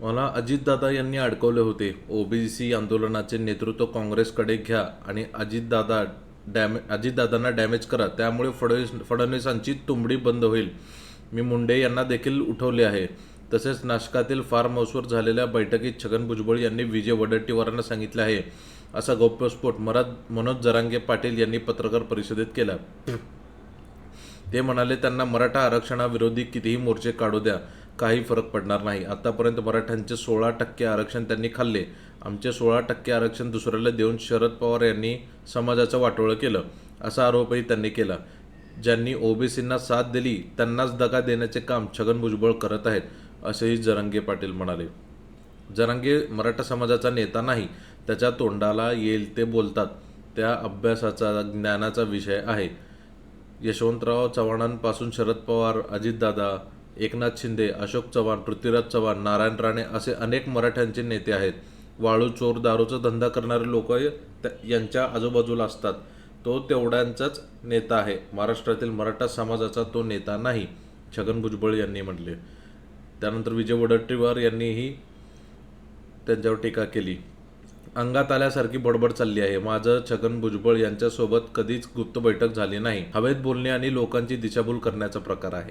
मला अजितदादा यांनी अडकवले होते. ओबीसी आंदोलनाचे नेतृत्व काँग्रेसकडे घ्या आणि अजितदादांना डॅमेज करा, त्यामुळे फडणवीसांची तुंबडी बंद होईल. मी मुंडे यांना देखील उठवले आहे. तसेच नाशकातील फार्म हाऊसवर झालेल्या बैठकीत छगन भुजबळ यांनी विजय वडेट्टीवारांना सांगितले आहे, असा गौप्यस्फोट मनोज जरांगे पाटील यांनी पत्रकार परिषदेत केला. ते म्हणाले, त्यांना मराठा आरक्षणाविरोधी कितीही मोर्चे काढू द्या, काही फरक पडणार नाही. आतापर्यंत मराठ्यांचे 16% आरक्षण त्यांनी खाल्ले. आमचे 16% आरक्षण दुसऱ्याला देऊन शरद पवार यांनी समाजाचं वाटोळं केलं, असा आरोपही त्यांनी केला. ज्यांनी ओबीसींना साथ दिली त्यांनाच दगा देण्याचे काम छगन भुजबळ करत आहेत, असेही जरांगे पाटील म्हणाले. जरांगे मराठा समाजाचा नेता नाही. त्याच्या तोंडाला येईल ते बोलतात. त्या अभ्यासाचा, ज्ञानाचा विषय आहे. यशवंतराव चव्हाणांपासून शरद पवार, अजितदादा, एकनाथ शिंदे, अशोक चव्हाण, पृथ्वीराज चव्हाण, नारायण राणे असे अनेक मराठ्यांचे नेते आहेत. वाळू चोर, दारूचा धंदा करणारे लोक यांच्या आजूबाजूला असतात. तो तेवढ्यांचाच नेता आहे. महाराष्ट्रातील मराठा समाजाचा तो नेता नाही, छगन भुजबळ यांनी म्हटले. त्यानंतर विजय वडेट्टीवार यांनीही त्यांच्यावर टीका केली. अंगात आल्यासारखी बडबड चालली आहे. माझं छगन भुजबळ यांच्यासोबत कधीच गुप्त बैठक झाली नाही. हवेत बोलणे आणि लोकांची दिशाभूल करण्याचा प्रकार आहे.